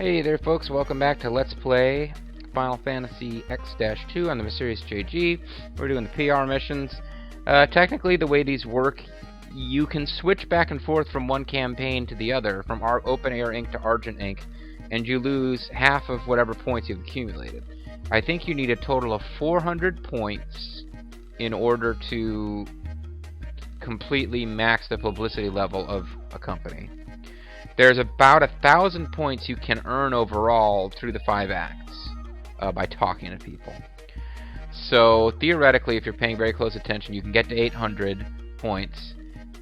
Hey there folks, welcome back to Let's Play Final Fantasy X-2 on the Mysterious JG. We're doing the PR missions. Technically the way these work, you can switch back and forth from one campaign to the other, from our Open Air Ink to Argent Ink, and you lose half of whatever points you've accumulated. I think you need a total of 400 points in order to completely max the publicity level of a company. There's about 1,000 points you can earn overall through the 5 acts by talking to people. So theoretically, if you're paying very close attention, you can get to 800 points,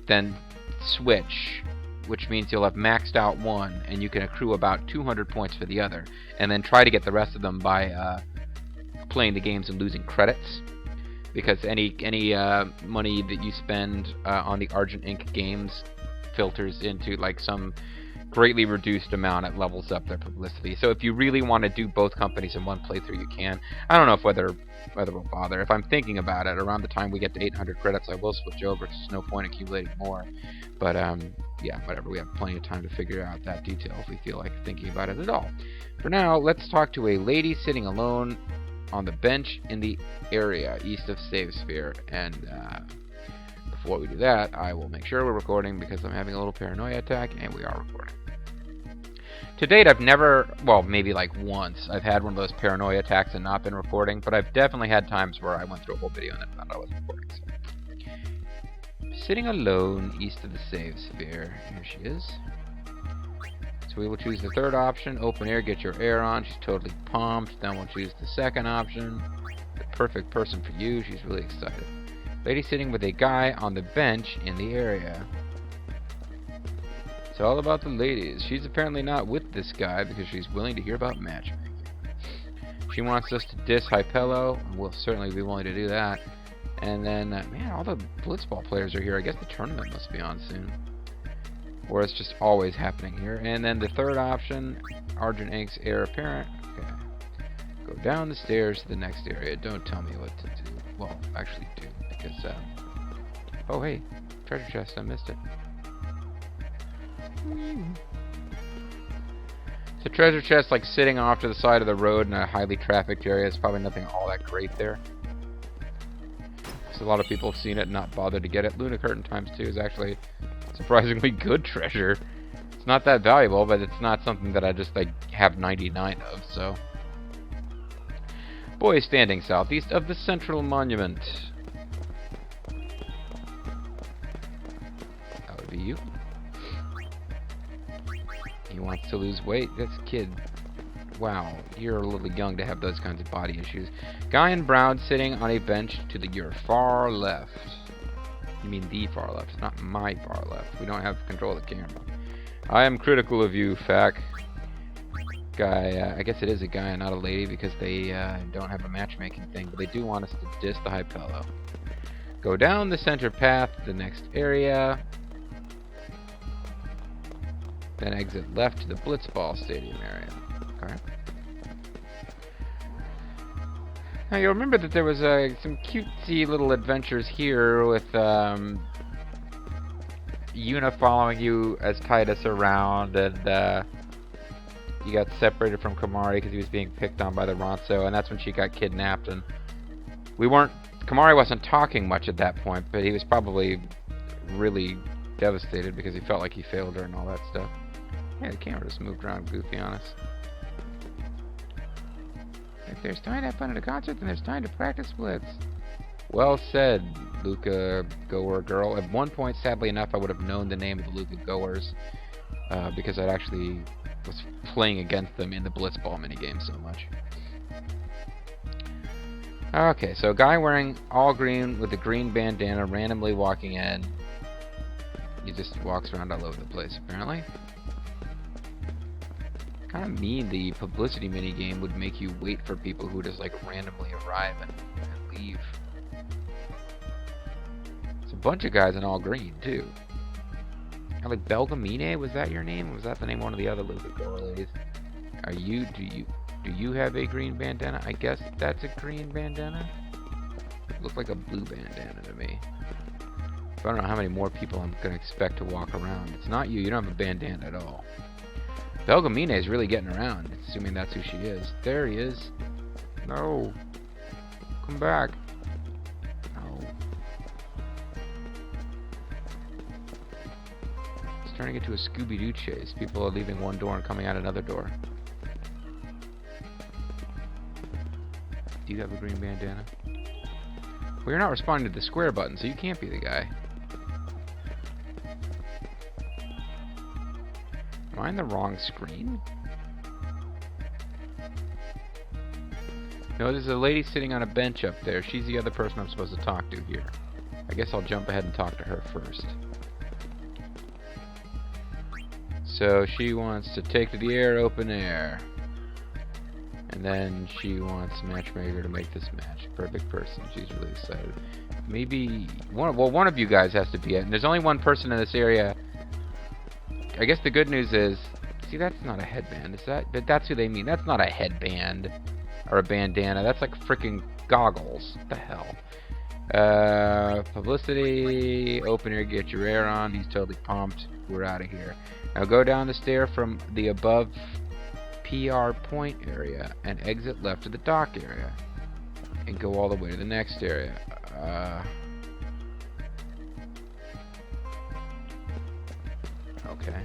then switch, which means you'll have maxed out one, and you can accrue about 200 points for the other, and then try to get the rest of them by playing the games and losing credits. Because any money that you spend on the Argent Ink games filters into like some greatly reduced amount. It levels up their publicity. So if you really want to do both companies in one playthrough, you can. I don't know if whether we'll bother. If I'm thinking about it, around the time we get to 800 credits, I will switch over. There's no point accumulating more. But yeah, whatever. We have plenty of time to figure out that detail if we feel like thinking about it at all. For now, let's talk to a lady sitting alone on the bench in the area east of Save Sphere. And before we do that, I will make sure we're recording because I'm having a little paranoia attack, and we are recording. To date, I've never, well, maybe like once, I've had one of those paranoia attacks and not been recording, but I've definitely had times where I went through a whole video and then found out I wasn't recording. So. Sitting alone east of the Save Sphere. Here she is. So we will choose the third option, open air, get your air on. She's totally pumped. Then we'll choose the second option, the perfect person for you. She's really excited. Lady sitting with a guy on the bench in the area. It's all about the ladies. She's apparently not with this guy because she's willing to hear about matchmaking. She wants us to diss Hypello, and we'll certainly be willing to do that. And then, man, all the Blitzball players are here. I guess the tournament must be on soon. Or it's just always happening here. And then the third option, Argent Ink's heir apparent. Okay. Go down the stairs to the next area. Don't tell me what to do. Well, actually do, because, oh, hey, treasure chest, I missed it. So treasure chest, like, sitting off to the side of the road in a highly trafficked area. It's probably nothing all that great there. So a lot of people have seen it and not bothered to get it. Luna Curtain times 2 is actually surprisingly good treasure. It's not that valuable, but it's not something that I just, like, have 99 of, so. Boy standing southeast of the Central Monument. That would be you. He wants to lose weight. This kid, wow, you're a little young to have those kinds of body issues. Guy in brown sitting on a bench to your far left. You mean the far left, not my far left. We don't have control of the camera. I am critical of you, Fac. Guy, I guess it is a guy and not a lady because they don't have a matchmaking thing, but they do want us to diss the Hypello. Go down the center path to the next area. Then exit left to the Blitzball Stadium area. Okay. Now you'll remember that there was some cutesy little adventures here with Yuna following you as Titus around, and you got separated from Kamari because he was being picked on by the Ronso, and that's when she got kidnapped. And Kamari wasn't talking much at that point, but he was probably really devastated because he felt like he failed her and all that stuff. Yeah, the camera just moved around goofy on us. If there's time to have fun at a concert, then there's time to practice splits. Well said, Luca Goer girl. At one point, sadly enough, I would have known the name of the Luca Goers because I actually was playing against them in the Blitzball minigame so much. Okay, so a guy wearing all green with a green bandana randomly walking in. He just walks around all over the place, apparently. Kind of mean the publicity minigame would make you wait for people who just like randomly arrive and leave. It's a bunch of guys in all green too. Like Belgamine, was that your name? Or was that the name of one of the other Luca Goer ladies? Do you have a green bandana? I guess that's a green bandana. It looks like a blue bandana to me. But I don't know how many more people I'm gonna expect to walk around. It's not you. You don't have a bandana at all. Belgamine is really getting around, assuming that's who she is. There he is. No. Come back. No. It's turning into a Scooby-Doo chase. People are leaving one door and coming out another door. Do you have a green bandana? Well, you're not responding to the square button, so you can't be the guy. Am I in the wrong screen? No, there's a lady sitting on a bench up there. She's the other person I'm supposed to talk to here. I guess I'll jump ahead and talk to her first. So she wants to take to the air, open air. And then she wants matchmaker to make this match. Perfect person. She's really excited. Maybe one of you guys has to be it. And there's only one person in this area. I guess the good news is, see, that's not a headband. Is that? But that's who they mean. That's not a headband or a bandana. That's like freaking goggles. What the hell? Publicity. Open air. Get your air on. He's totally pumped. We're out of here. Now go down the stair from the above PR point area and exit left to the dock area and go all the way to the next area. Okay.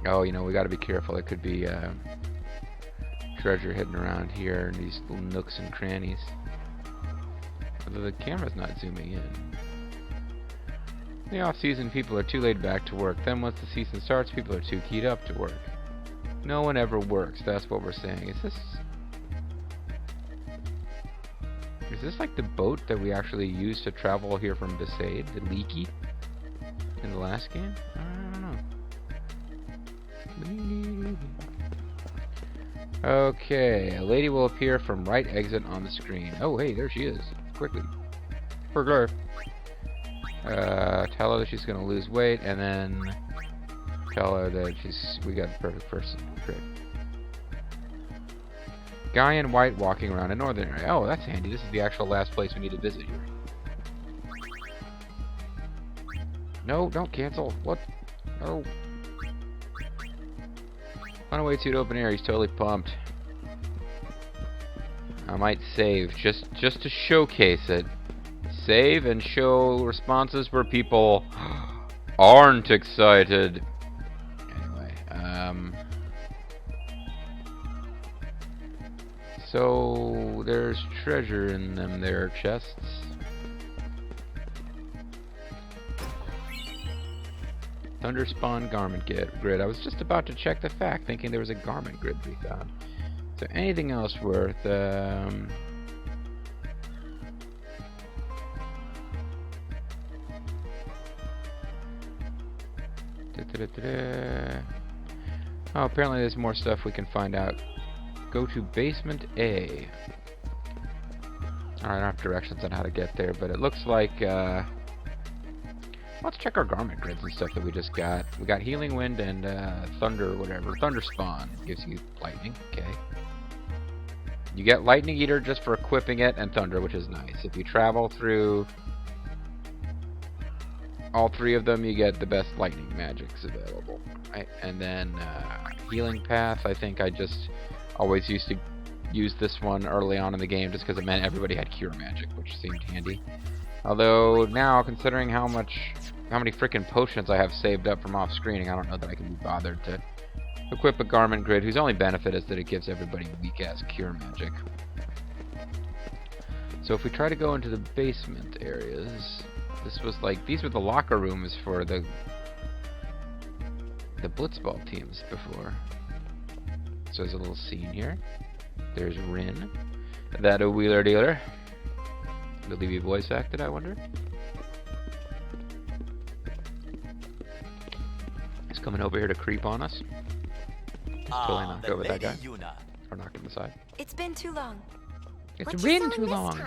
Oh, you know, we gotta be careful. It could be treasure hidden around here in these little nooks and crannies. Although the camera's not zooming in. In the off-season, people are too laid back to work. Then once the season starts, people are too keyed up to work. No one ever works. That's what we're saying. Is this like the boat that we actually used to travel here from Besaid, the Leaky, in the last game? I don't know. Okay, a lady will appear from right exit on the screen. Oh, hey, there she is. Quickly. For her. Tell her that she's gonna lose weight, and then tell her that we got the perfect person. Great. Guy in white walking around a northern area. Oh, that's handy. This is the actual last place we need to visit here. No, don't cancel. What? No. Runaway suit open air. He's totally pumped. I might save just to showcase it. Save and show responses where people aren't excited. Anyway, so there's treasure in them there chests. Thunderspawn garment grid. I was just about to check the fact, thinking there was a garment grid to be found. So anything else worth? Oh, apparently there's more stuff we can find out. Go to basement A. Alright, I don't have directions on how to get there, but it looks like, let's check our garment grids and stuff that we just got. We got Healing Wind and, Thunder, whatever. Thunder Spawn gives you lightning, okay. You get Lightning Eater just for equipping it, and Thunder, which is nice. If you travel through all three of them, you get the best lightning magics available. Right? And then Healing Path, I think I just always used to use this one early on in the game just because it meant everybody had Cure Magic, which seemed handy. Although now, considering how many freaking potions I have saved up from off-screening, I don't know that I can be bothered to equip a garment grid whose only benefit is that it gives everybody weak-ass Cure Magic. So if we try to go into the basement areas, this was like, these were the locker rooms for the Blitzball teams before. So there's a little scene here. There's Rin, that a wheeler dealer. Will he be voice acted, I wonder? He's coming over here to creep on us. He's totally not good with that guy. Or knock him aside. It's been too long. It's been too long.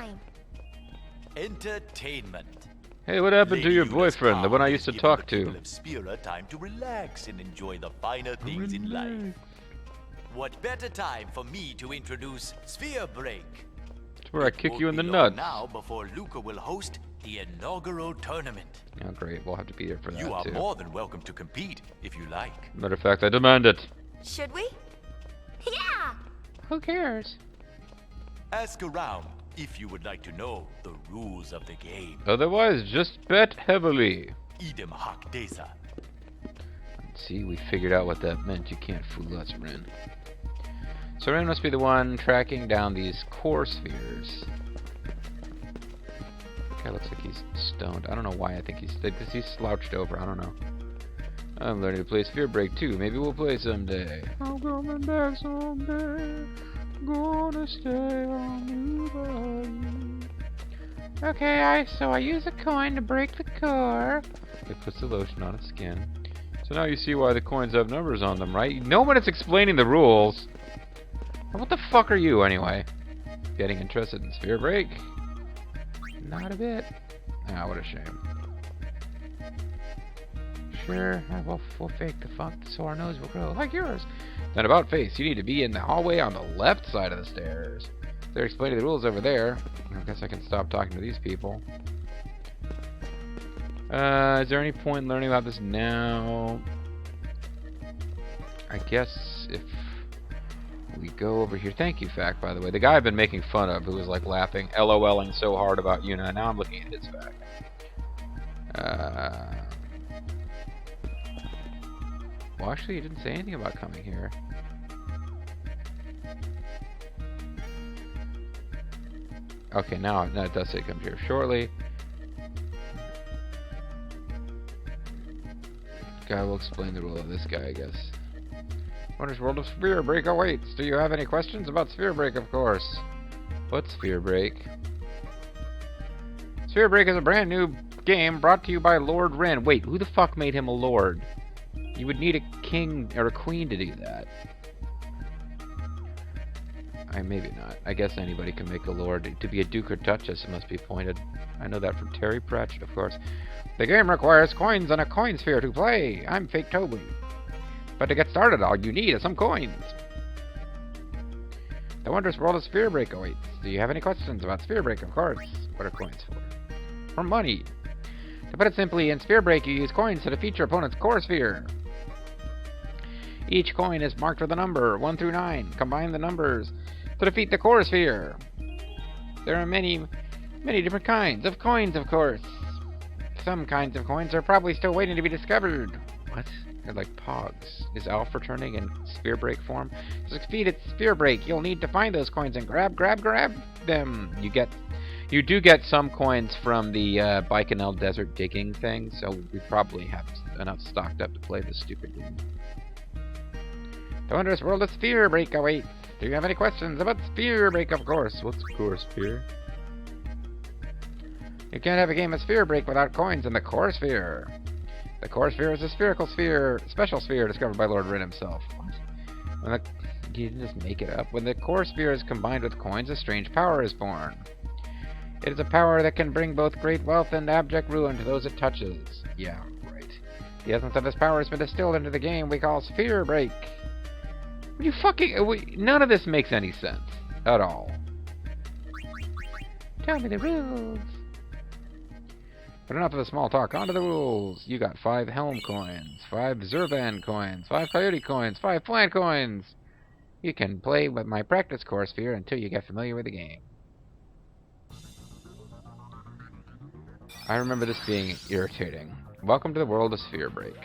Entertainment. Hey, what happened to your boyfriend, the one I used to talk to? Spira time to relax and enjoy the finer things in life. What better time for me to introduce Sphere Break? Where I kick Won't you in the be long nuts. now before Luca will host the inaugural tournament. Oh, great. We'll have to be here for that, You are too. more than welcome to compete if you like. Matter of fact, I demand it. Should we? Yeah! Who cares? Ask around if you would like to know the rules of the game. Otherwise, just bet heavily. Idem hoc desa. See, we figured out what that meant. You can't fool us, Ren. So Ren must be the one tracking down these core spheres. Guy looks like he's stoned. I don't know why I think because he's slouched over. I don't know. I'm learning to play Sphere Break too. Maybe we'll play someday. I'm coming back someday. Gonna stay on you. Okay, so I use a coin to break the core. It puts the lotion on its skin. So now you see why the coins have numbers on them, right? No one is explaining the rules. What the fuck are you, anyway? Getting interested in Sphere Break? Not a bit. Ah, what a shame. Sure, we'll fake the funk so our nose will grow like yours. Then about face, you need to be in the hallway on the left side of the stairs. They're explaining the rules over there. I guess I can stop talking to these people. Is there any point in learning about this now? I guess if we go over here. Thank you, Fact, by the way. The guy I've been making fun of who was like laughing, LOLing so hard about Yuna. Now I'm looking at his Fact. Well, actually, he didn't say anything about coming here. Okay, now it does say come here shortly. Guy will explain the rule of this guy, I guess. Wonders World of Sphere Break awaits. Do you have any questions about Sphere Break, of course? What's Sphere Break? Sphere Break is a brand new game brought to you by Lord Ren. Wait, who the fuck made him a lord? You would need a king or a queen to do that. Maybe not. I guess anybody can make a lord. To be a duke or duchess, it must be appointed. I know that from Terry Pratchett, of course. The game requires coins and a coin sphere to play. I'm Fake Toby. But to get started, all you need is some coins. The wondrous world of Sphere Break awaits. Do you have any questions about Sphere Break? Of course. What are coins for? For money. To put it simply, in Sphere Break, you use coins to defeat your opponent's core sphere. Each coin is marked with a number, 1 through 9. Combine the numbers to defeat the core sphere. There are many different kinds of coins, of course. Some kinds of coins are probably still waiting to be discovered. What? They're like pogs. Is Alf returning in Sphere Break form? To succeed at Sphere Break, you'll need to find those coins and grab them. You do get some coins from the Baikonur Desert digging thing, so we probably have enough stocked up to play this stupid game. The wondrous world of Sphere Break awaits. Do you have any questions about Sphere Break? Of course. What's core sphere? You can't have a game of Sphere Break without coins in the core sphere. The core sphere is a spherical sphere, special sphere discovered by Lord Rin himself. What? You didn't just make it up. When the core sphere is combined with coins, a strange power is born. It is a power that can bring both great wealth and abject ruin to those it touches. Yeah, right. The essence of this power has been distilled into the game we call Sphere Break. You fucking... None of this makes any sense. At all. Tell me the rules. But enough of the small talk. On to the rules. You got 5 Helm coins, 5 Zurvan coins, 5 Coyote coins, 5 Plant coins. You can play with my practice core sphere until you get familiar with the game. I remember this being irritating. Welcome to the world of Sphere Break.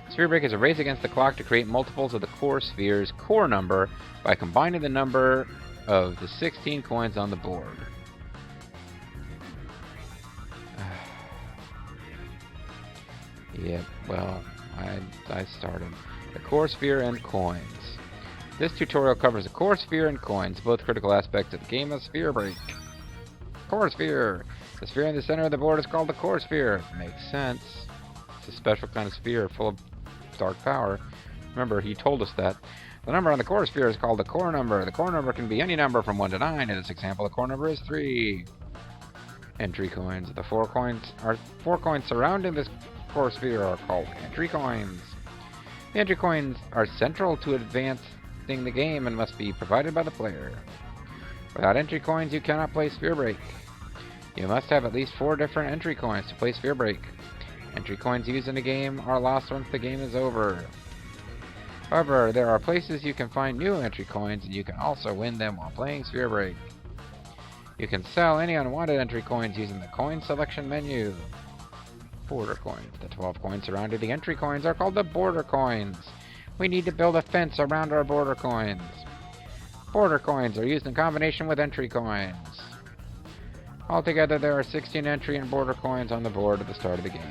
Sphere Break is a race against the clock to create multiples of the core sphere's core number by combining the number of the 16 coins on the board. Yeah, well, I started. The core sphere and coins. This tutorial covers the core sphere and coins, both critical aspects of the game of Sphere Break. Core sphere. The sphere in the center of the board is called the core sphere. Makes sense. It's a special kind of sphere full of dark power. Remember, he told us that. The number on the core sphere is called the core number. The core number can be any number from 1 to 9. In this example, the core number is 3. Entry coins. The 4 coins surrounding this core sphere are called entry coins. The entry coins are central to advancing the game and must be provided by the player. Without entry coins, you cannot play Sphere Break. You must have at least 4 different entry coins to play Sphere Break. Entry coins used in a game are lost once the game is over. However, there are places you can find new entry coins, and you can also win them while playing Sphere Break. You can sell any unwanted entry coins using the coin selection menu. Border coins. The 12 coins surrounding the entry coins are called the border coins. We need to build a fence around our border coins. Border coins are used in combination with entry coins. Altogether, there are 16 entry and border coins on the board at the start of the game.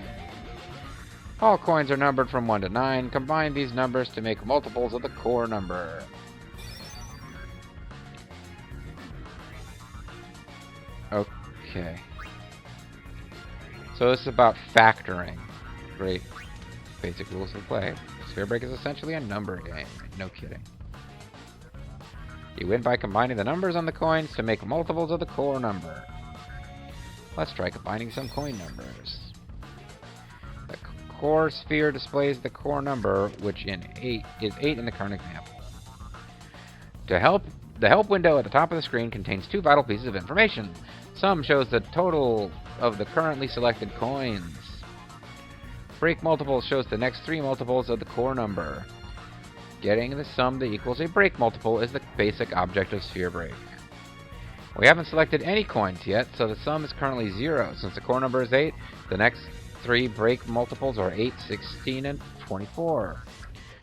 All coins are numbered from 1 to 9. Combine these numbers to make multiples of the core number. Okay. So this is about factoring. Great basic rules of play. Sphere Break is essentially a number game. No kidding. You win by combining the numbers on the coins to make multiples of the core number. Let's try combining some coin numbers. The core sphere displays the core number, which is 8 in the current example. The help window at the top of the screen contains 2 vital pieces of information. Sum shows the total of the currently selected coins. Break multiples shows the next 3 multiples of the core number. Getting the sum that equals a break multiple is the basic object of Sphere Break. We haven't selected any coins yet, so the sum is currently 0. Since the core number is 8, the next 3 break multiples are 8, 16, and 24.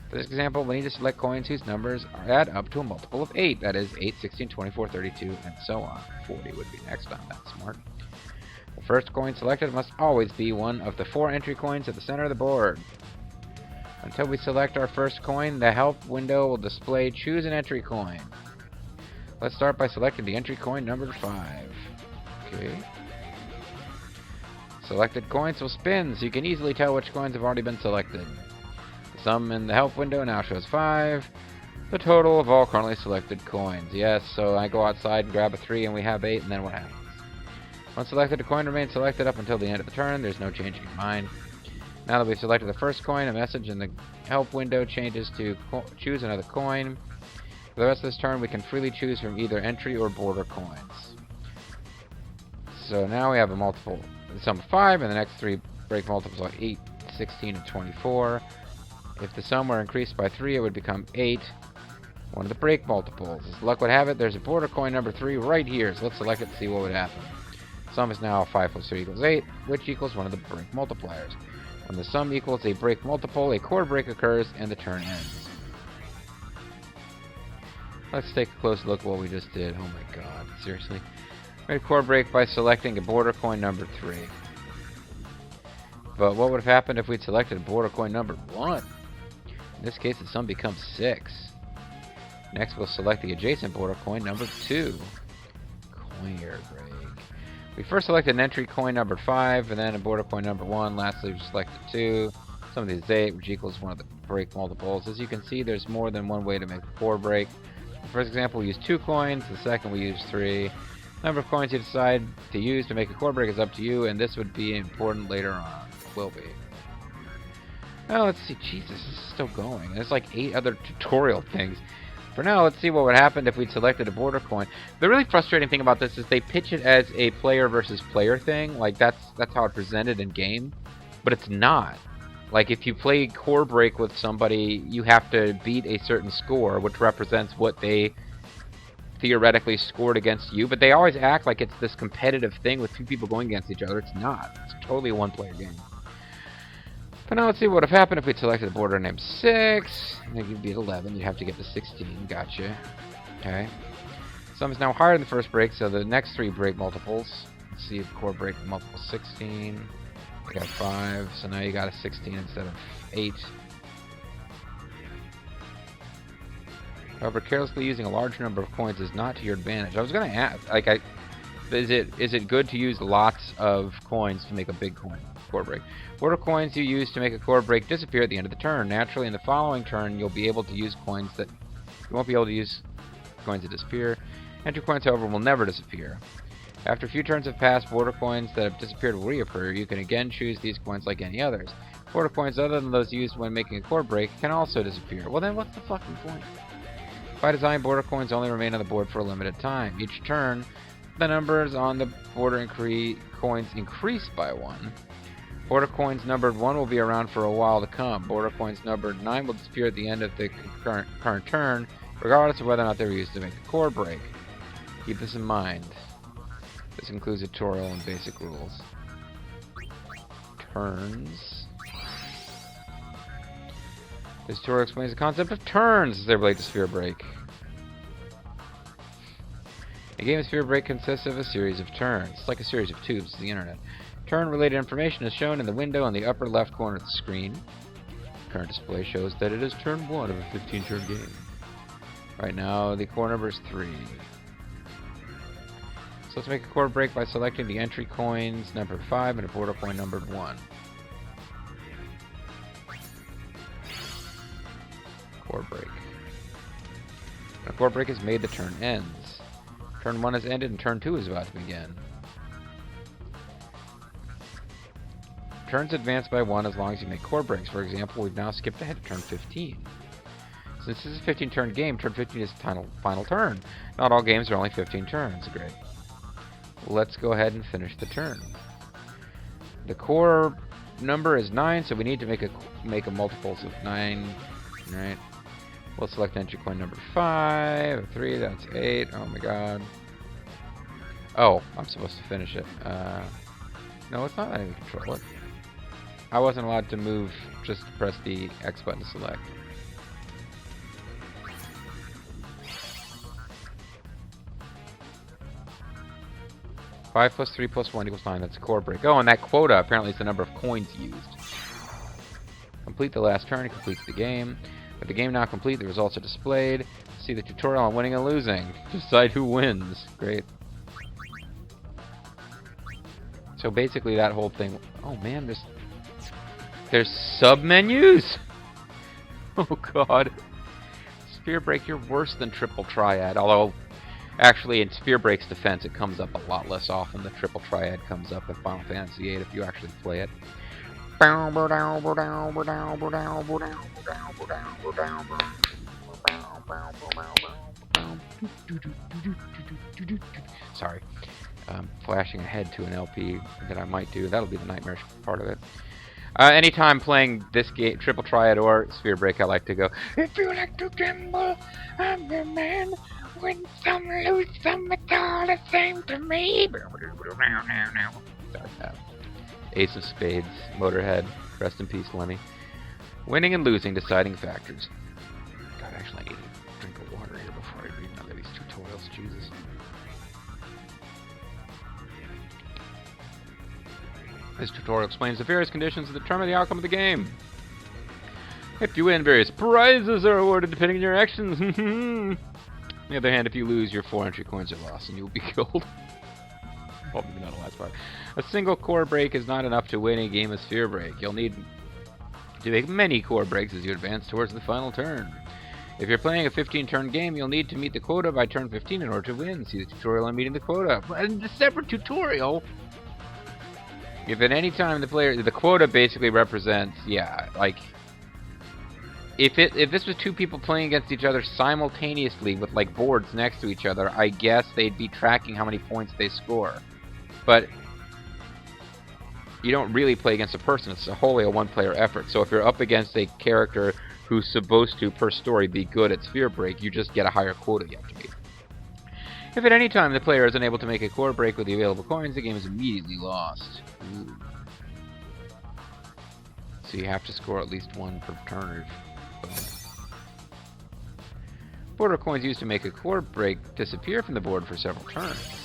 For this example, we need to select coins whose numbers add up to a multiple of 8. That is 8, 16, 24, 32, and so on. 40 would be next on that. Smart. The first coin selected must always be one of the 4 entry coins at the center of the board. Until we select our first coin, the help window will display choose an entry coin. Let's start by selecting the entry coin number 5. Okay. Selected coins will spin, so you can easily tell which coins have already been selected. The sum in the help window now shows 5. The total of all currently selected coins. Yes, so I go outside and grab a 3 and we have 8, and then what happens? Once selected, a coin remains selected up until the end of the turn. There's no changing your mind. Now that we've selected the first coin, a message in the help window changes to choose another coin. For the rest of this turn, we can freely choose from either entry or border coins. So now we have a multiple, the sum of 5, and the next 3 break multiples are 8, 16, and 24. If the sum were increased by 3, it would become 8, one of the break multiples. As luck would have it, there's a border coin number 3 right here, so let's select it and see what would happen. Sum is now 5 plus 3 equals 8, which equals one of the break multipliers. When the sum equals a break multiple, a core break occurs, and the turn ends. Let's take a close look at what we just did. Oh my god, seriously. We made a core break by selecting a border coin number 3. But what would have happened if we'd selected a border coin number 1? In this case, the sum becomes 6. Next, we'll select the adjacent border coin number 2. Coin break. We first selected an entry coin number 5, and then a border coin number 1. Lastly, we selected 2. Sum of these is 8, which equals one of the break multiples. As you can see, there's more than one way to make a core break. The first example, we used 2 coins. The second, we used 3. The number of coins you decide to use to make a core break is up to you, and this would be important later on. Will be. Now, let's see. Jesus, this is still going. There's like 8 other tutorial things. For now, let's see what would happen if we'd selected a border coin. The really frustrating thing about this is they pitch it as a player versus player thing. Like, that's how it's presented in game. But it's not. Like, if you play core break with somebody, you have to beat a certain score, which represents what they theoretically scored against you. But they always act like it's this competitive thing with 2 people going against each other. It's not. It's totally a one-player game. But now let's see what would have happened if we selected a border named 6. And then you'd be at 11. You'd have to get to 16. Gotcha. Okay. Sum is now higher than the first break, so the next 3 break multiples. Let's see if core break multiple 16. You got 5, so now you got a 16 instead of 8. However, carelessly using a large number of coins is not to your advantage. I was going to ask, like, is it good to use lots of coins to make a big core break? Border coins you use to make a core break disappear at the end of the turn. Naturally, in the following turn, you'll be able to use coins that you won't be able to use coins that disappear. Entry coins, however, will never disappear. After a few turns have passed, border coins that have disappeared will reappear. You can again choose these coins like any others. Border coins other than those used when making a core break can also disappear. Well, then what's the fucking point? By design, border coins only remain on the board for a limited time. Each turn, the numbers on the border coins increase by 1. Border coins numbered 1 will be around for a while to come. Border coins numbered 9 will disappear at the end of the current turn, regardless of whether or not they were used to make a core break. Keep this in mind. This includes a tutorial and basic rules. Turns. This tutorial explains the concept of turns as they relate to sphere break. A game of sphere break consists of a series of turns. It's like a series of tubes to the internet. Turn-related information is shown in the window on the upper left corner of the screen. The current display shows that it is turn 1 of a 15-turn game. Right now, the core number is 3. So let's make a core break by selecting the entry coins numbered 5 and a border coin numbered 1. Core break. When a core break is made, the turn ends. Turn 1 has ended and turn 2 is about to begin. Turns advance by 1 as long as you make core breaks. For example, we've now skipped ahead to turn 15. Since this is a 15-turn game, turn 15 is the final turn. Not all games are only 15 turns. Great. Let's go ahead and finish the turn. The core number is 9, so we need to make a multiples of 9. Right. We'll select entry coin number 5, 3, that's 8. Oh my god. Oh, I'm supposed to finish it. No, it's not letting me control it. I wasn't allowed to move, just to press the X button to select. Five plus 3 plus 1 equals 9. That's a core break. Oh, and that quota apparently is the number of coins used. Complete the last turn completes the game. With the game now complete, the results are displayed. See the tutorial on winning and losing. Decide who wins. Great. So basically that whole thing... Oh man, there's sub-menus? Oh god. Sphere Break, you're worse than Triple Triad. Although, actually, in Sphere Break's defense, it comes up a lot less often. The Triple Triad comes up in Final Fantasy VIII if you actually play it. Sorry. Flashing ahead to an LP that I might do. That'll be the nightmarish part of it. Anytime playing this game, Triple Triad or Sphere Break, I like to go, if you like to gamble, I'm your man. Win some, lose some, it's all the same to me. Ace of Spades, Motorhead, rest in peace, Lemmy. Winning and losing, deciding factors. God, actually, I need a drink of water here before I read another of these tutorials. Jesus. This tutorial explains the various conditions that determine the outcome of the game. If you win, various prizes are awarded depending on your actions. On the other hand, if you lose, your 4 entry coins are lost and you will be killed. Well, maybe not the last part. A single core break is not enough to win a game of Sphere Break. You'll need to make many core breaks as you advance towards the final turn. If you're playing a 15-turn game, you'll need to meet the quota by turn 15 in order to win. See the tutorial on meeting the quota. But in the separate tutorial, if at any time the quota basically represents, yeah, like, if this was 2 people playing against each other simultaneously with like boards next to each other, I guess they'd be tracking how many points they score. But you don't really play against a person. It's wholly a one-player effort. So if you're up against a character who's supposed to, per story, be good at Sphere Break, you just get a higher quota you have to meet. If at any time the player is unable to make a core break with the available coins, the game is immediately lost. Ooh. So you have to score at least 1 per turn. Border coins used to make a core break disappear from the board for several turns.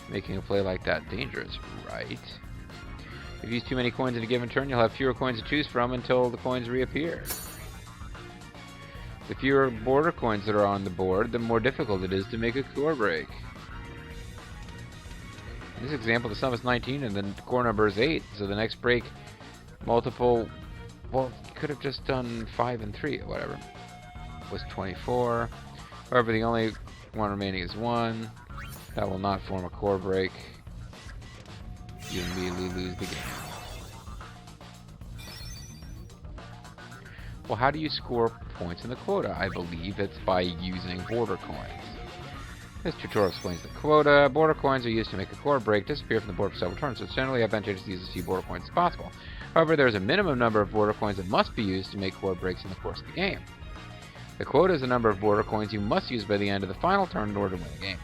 Making a play like that dangerous, right? If you use too many coins in a given turn, you'll have fewer coins to choose from until the coins reappear. The fewer border coins that are on the board, the more difficult it is to make a core break. In this example, the sum is 19 and the core number is 8, so the next break multiple, well, you could have just done 5 and 3 or whatever, was 24. However, the only one remaining is 1. That will not form a core break. You immediately lose the game. Well, how do you score points in the quota? I believe it's by using border coins. This tutorial explains the quota. Border coins are used to make a core break disappear from the board for several turns, so it's generally advantageous to use as few border coins as possible. However, there is a minimum number of border coins that must be used to make core breaks in the course of the game. The quota is the number of border coins you must use by the end of the final turn in order to win the game.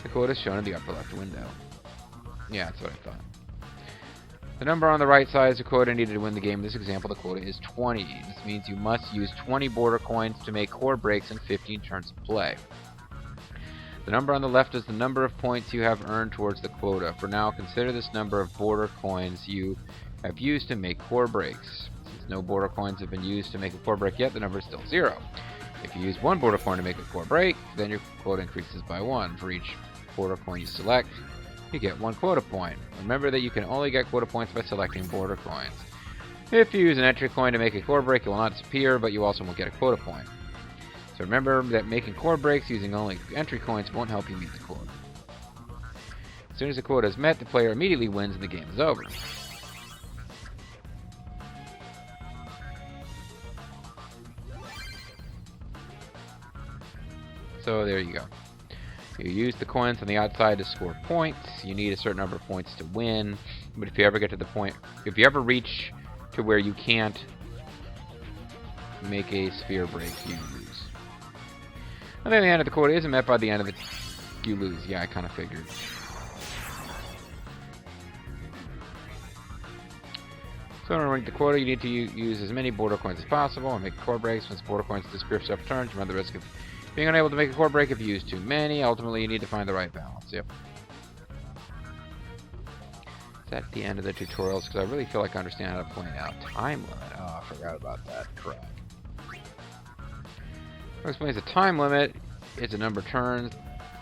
The quota is shown in the upper left window. Yeah, that's what I thought. The number on the right side is the quota needed to win the game. In this example, the quota is 20. This means you must use 20 border coins to make core breaks in 15 turns of play. The number on the left is the number of points you have earned towards the quota. For now, consider this number of border coins you have used to make core breaks. Since no border coins have been used to make a core break yet, the number is still 0. If you use 1 border coin to make a core break, then your quota increases by 1. For each border coin you select, you get 1 quota point. Remember that you can only get quota points by selecting border coins. If you use an entry coin to make a core break, it will not disappear, but you also won't get a quota point. So remember that making core breaks using only entry coins won't help you meet the quota. As soon as the quota is met, the player immediately wins and the game is over. So there you go. You use the coins on the outside to score points. You need a certain number of points to win. But if you ever get to the point, if you ever reach to where you can't make a sphere break, you lose. And then the end of the quota isn't met by the end of it, you lose. Yeah, I kind of figured. So in order to meet the quota, you need to use as many border coins as possible and make core breaks. Once border coins disappear for several turns, you run the risk of being unable to make a core break if you use too many. Ultimately, you need to find the right balance. Yep. Is that the end of the tutorials? Because I really feel like I understand how to play now. Time limit. Oh, I forgot about that. Crap. It explains the time limit. It's a number of turns.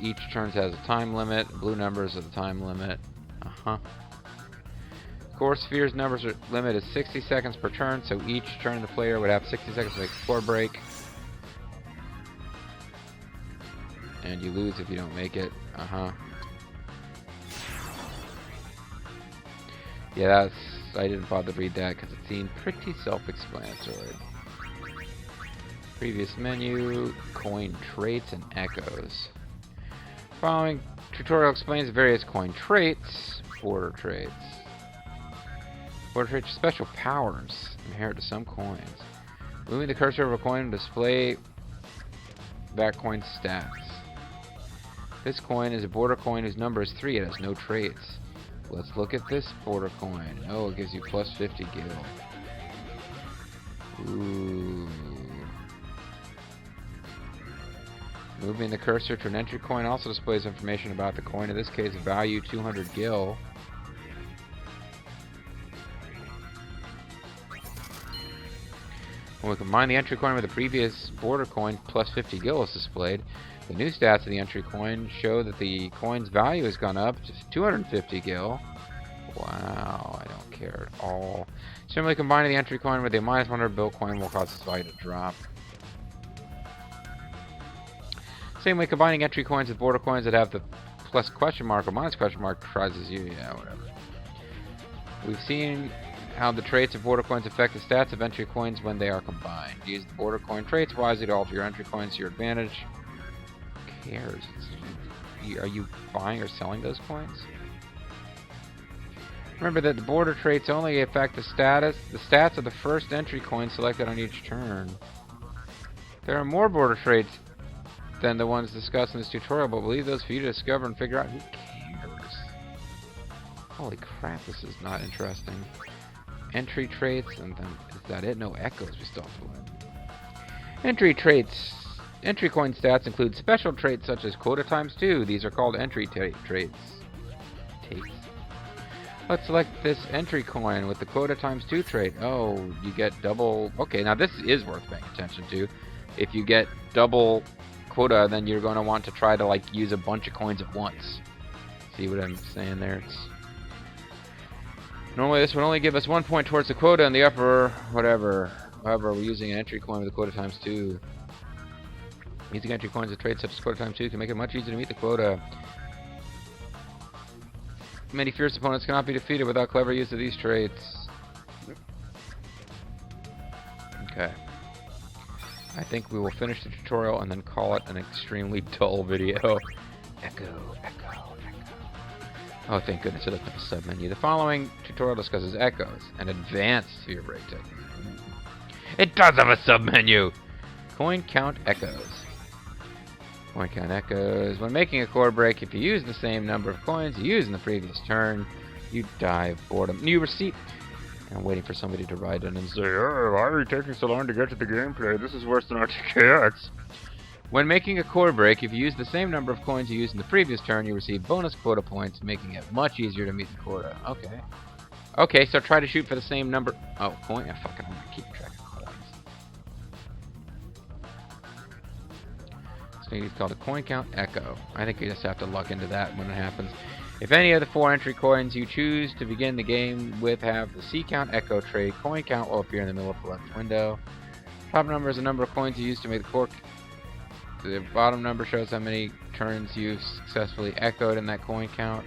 Each turn has a time limit. Blue numbers are the time limit. Core spheres limit is 60 seconds per turn, so each turn the player would have 60 seconds to make a core break. And you lose if you don't make it. Yeah, I didn't bother to read that because it seemed pretty self-explanatory. Previous menu, coin traits, and echoes. Following tutorial explains various coin traits, border traits. Border traits are special powers inherent to some coins. Moving the cursor of a coin will display that coin's stats. This coin is a border coin whose number is 3. It has no traits. Let's look at this border coin. Oh, it gives you plus 50 gil. Ooh. Moving the cursor to an entry coin also displays information about the coin. In this case, value 200 gil. When we combine the entry coin with the previous border coin, plus 50 gil is displayed. The new stats of the entry coin show that the coin's value has gone up to 250 gil. Wow, I don't care at all. Similarly, combining the entry coin with a minus 100 bill coin will cause its value to drop. Same way, combining entry coins with border coins that have the plus question mark or minus question mark causes you, yeah, whatever. We've seen how the traits of border coins affect the stats of entry coins when they are combined. Use the border coin traits wisely to alter your entry coins to your advantage. Who cares? Are you buying or selling those coins? Remember that the border traits only affect the stats of the first entry coin selected on each turn. There are more border traits than the ones discussed in this tutorial, but we'll leave those for you to discover and figure out. Who cares? Holy crap, this is not interesting. Entry traits, and then is that it? No echoes, we still have to learn. Entry traits. Entry coin stats include special traits such as quota times 2. These are called entry traits. Let's select this entry coin with the quota times 2 trait. Oh, you get double. Okay, now this is worth paying attention to. If you get double quota, then you're going to want to try to like use a bunch of coins at once. See what I'm saying there? Normally this would only give us 1 point towards the quota in the upper whatever. However, we're using an entry coin with the quota times 2. Using entry coins with traits such as quota times 2 can make it much easier to meet the quota. Many fierce opponents cannot be defeated without clever use of these traits. Okay. I think we will finish the tutorial and then call it an extremely dull video. Echo, echo, echo. Oh, thank goodness, it doesn't have a sub-menu. The following tutorial discusses echoes, an advanced sphere break technique. It does have a sub-menu! Coin count echoes. Coin count echoes. When making a chord break, if you use the same number of coins you used in the previous turn, you die of boredom. New receipt. I'm waiting for somebody to write in and say, "Oh, why are you taking so long to get to the gameplay? This is worse than RTKX." When making a chord break, if you use the same number of coins you used in the previous turn, you receive bonus quota points, making it much easier to meet the quota. Okay. Okay, so try to shoot for the same number. Oh, coin? I fucking want to keep track of coins. This thing is called a coin count echo. I think you just have to luck into that when it happens. If any of the 4 entry coins you choose to begin the game with have the C count echo trait, coin count will appear in the middle of the left window. Top number is the number of coins you used to make the chord. The bottom number shows how many turns you've successfully echoed in that coin count.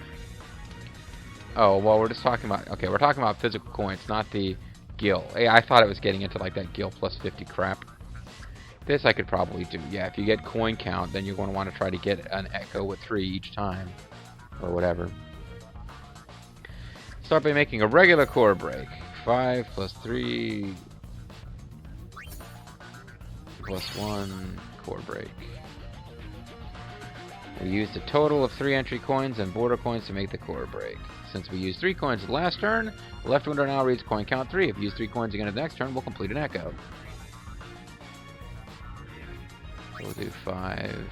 Oh, well, we're just talking about... Okay, we're talking about physical coins, not the gil. Hey, I thought it was getting into, like, that gil plus 50 crap. This I could probably do. Yeah, if you get coin count, then you're going to want to try to get an echo with 3 each time. Or whatever. Start by making a regular chord break. 5 plus 3... plus 1... chord break. We used a total of 3 entry coins and border coins to make the chord break. Since we used 3 coins the last turn, the left window now reads coin count 3. If you use 3 coins again at the next turn, we'll complete an echo. So we'll do 5,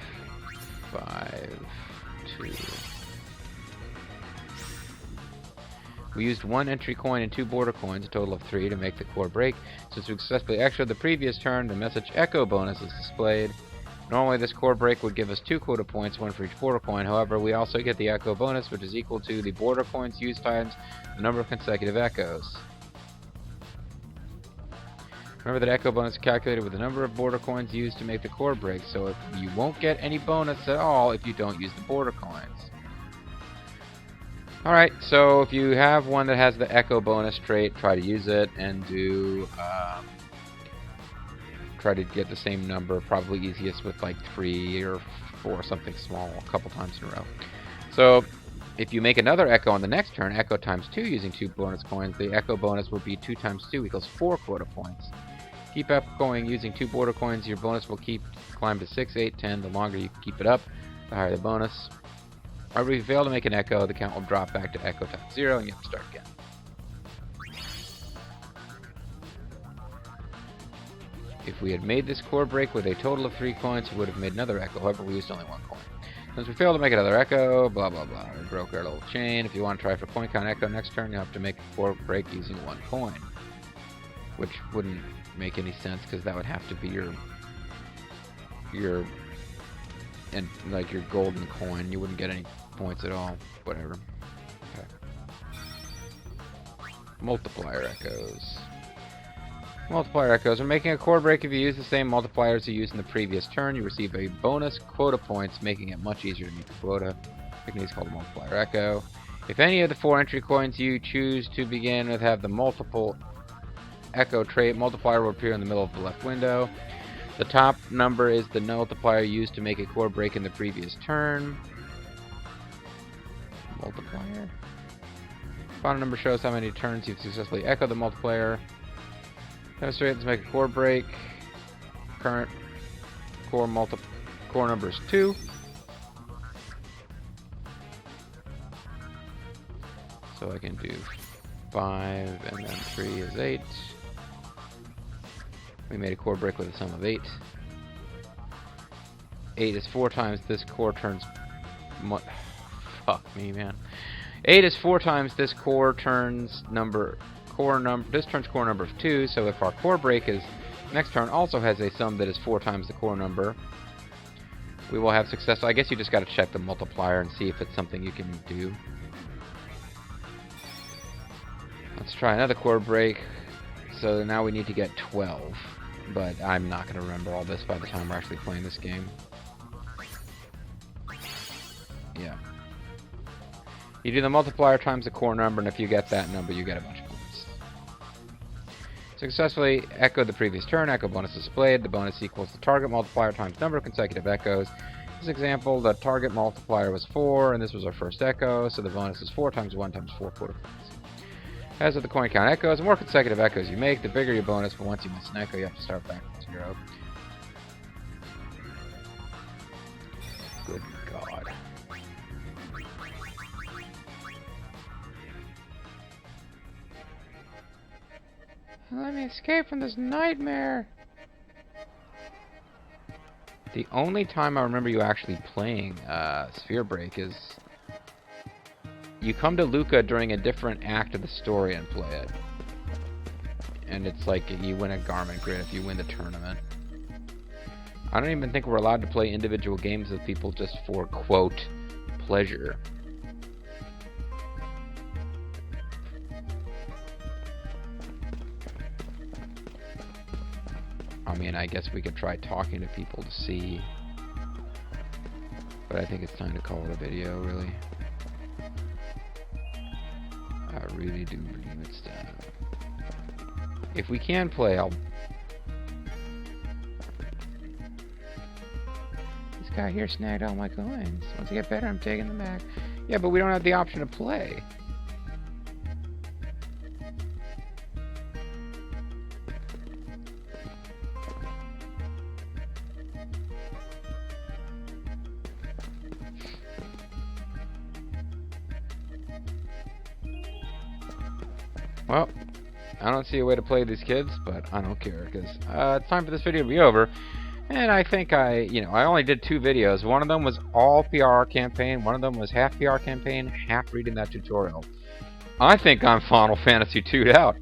5, 2. We used 1 entry coin and 2 border coins, a total of 3, to make the chord break. Since we successfully echoed the previous turn, the message echo bonus is displayed. Normally this chord break would give us 2 quota points, 1 for each border coin. However, we also get the echo bonus, which is equal to the border coins used times the number of consecutive echoes. Remember that echo bonus is calculated with the number of border coins used to make the chord break, so you won't get any bonus at all if you don't use the border coins. Alright, so if you have one that has the echo bonus trait, try to use it and do, try to get the same number, probably easiest with like 3 or 4, something small, a couple times in a row. So, if you make another echo on the next turn, echo times 2 using 2 bonus coins, the echo bonus will be 2 times 2 equals 4 quota points. Keep echoing using 2 border coins, your bonus will climb to 6, 8, 10. The longer you keep it up, the higher the bonus. However, if you fail to make an echo, the count will drop back to echo times 0, and you have to start again. If we had made this chord break with a total of 3 coins, we would have made another echo. However, we used only 1 coin. Since we failed to make another echo, blah blah blah, we broke our little chain. If you want to try for coin count echo next turn, you have to make a chord break using 1 coin. Which wouldn't make any sense, because that would have to be your golden coin. You wouldn't get any points at all. Whatever. Okay. Multiplier echoes. Multiplier echoes are making a chord break. If you use the same multipliers you used in the previous turn, you receive a bonus quota points, making it much easier to meet the quota. Technique is called a multiplier echo. If any of the 4 entry coins you choose to begin with have the multiple echo trait, multiplier will appear in the middle of the left window. The top number is the multiplier used to make a chord break in the previous turn. Multiplier. Bottom number shows how many turns you've successfully echoed the multiplier. Demonstrate to make a chord break. Current core number is 2. So I can do 5 and then 3 is 8. We made a chord break with a sum of 8. 8 is 4 times this core turns... Fuck me, man. 8 is 4 times this core turns this turns core number of 2, so if our core break is next turn also has a sum that is 4 times the core number, we will have success. So I guess you just got to check the multiplier and see if it's something you can do. Let's try another chord break. So now we need to get 12, but I'm not going to remember all this by the time we're actually playing this game. Yeah. You do the multiplier times the core number, and if you get that number, you get a bunch of points. Successfully echoed the previous turn. Echo bonus is displayed. The bonus equals the target multiplier times number of consecutive echoes. This example, the target multiplier was 4, and this was our first echo, so the bonus is 4 times 1 times 4 quarter points. As with the coin count echoes, the more consecutive echoes you make, the bigger your bonus, but once you miss an echo, you have to start back from 0. Good God. Let me escape from this nightmare. The only time I remember you actually playing Sphere Break is you come to Luca during a different act of the story and play it. And it's like you win a garment grid if you win the tournament. I don't even think we're allowed to play individual games with people just for, quote, pleasure. I mean, I guess we could try talking to people to see. But I think it's time to call it a video, really. I really do believe it's time. If we can play, I'll... This guy here snagged all my coins. Once I get better, I'm taking them back. Yeah, but we don't have the option to play. Well, I don't see a way to play these kids, but I don't care, because it's time for this video to be over. And I think I only did 2 videos. One of them was all PR campaign. One of them was half PR campaign, half reading that tutorial. I think I'm Final Fantasy 2'd out.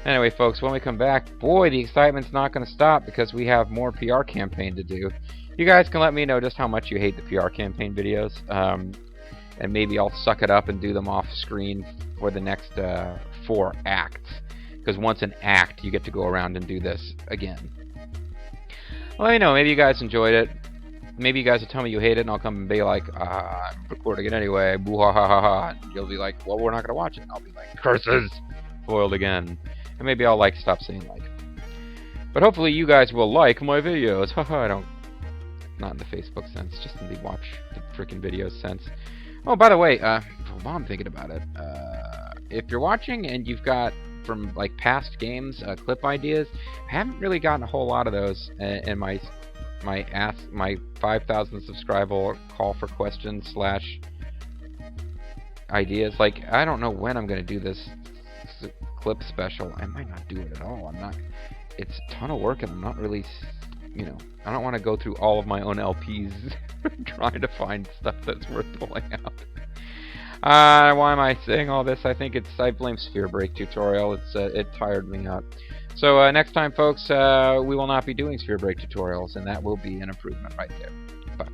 Anyway, folks, when we come back, boy, the excitement's not going to stop because we have more PR campaign to do. You guys can let me know just how much you hate the PR campaign videos. And maybe I'll suck it up and do them off screen for the next 4 acts. Because once an act, you get to go around and do this again. Well, you know, maybe you guys enjoyed it. Maybe you guys will tell me you hate it, and I'll come and be like, I'm recording it anyway, boo ha ha ha ha. And you'll be like, well, we're not going to watch it. And I'll be like, curses! Foiled again. And maybe I'll stop saying like. But hopefully you guys will like my videos. Haha, I don't. Not in the Facebook sense, just in the watch the freaking videos sense. Oh, by the way, while I'm thinking about it, if you're watching and you've got from past games clip ideas, I haven't really gotten a whole lot of those in my 5,000 subscriber call for questions / ideas. I don't know when I'm gonna do this clip special. I might not do it at all. It's a ton of work, and I'm not really, I don't want to go through all of my own LPs trying to find stuff that's worth pulling out. Why am I saying all this? I think I blame Sphere Break tutorial. It tired me out. So next time, folks, we will not be doing Sphere Break tutorials, and that will be an improvement right there. Bye.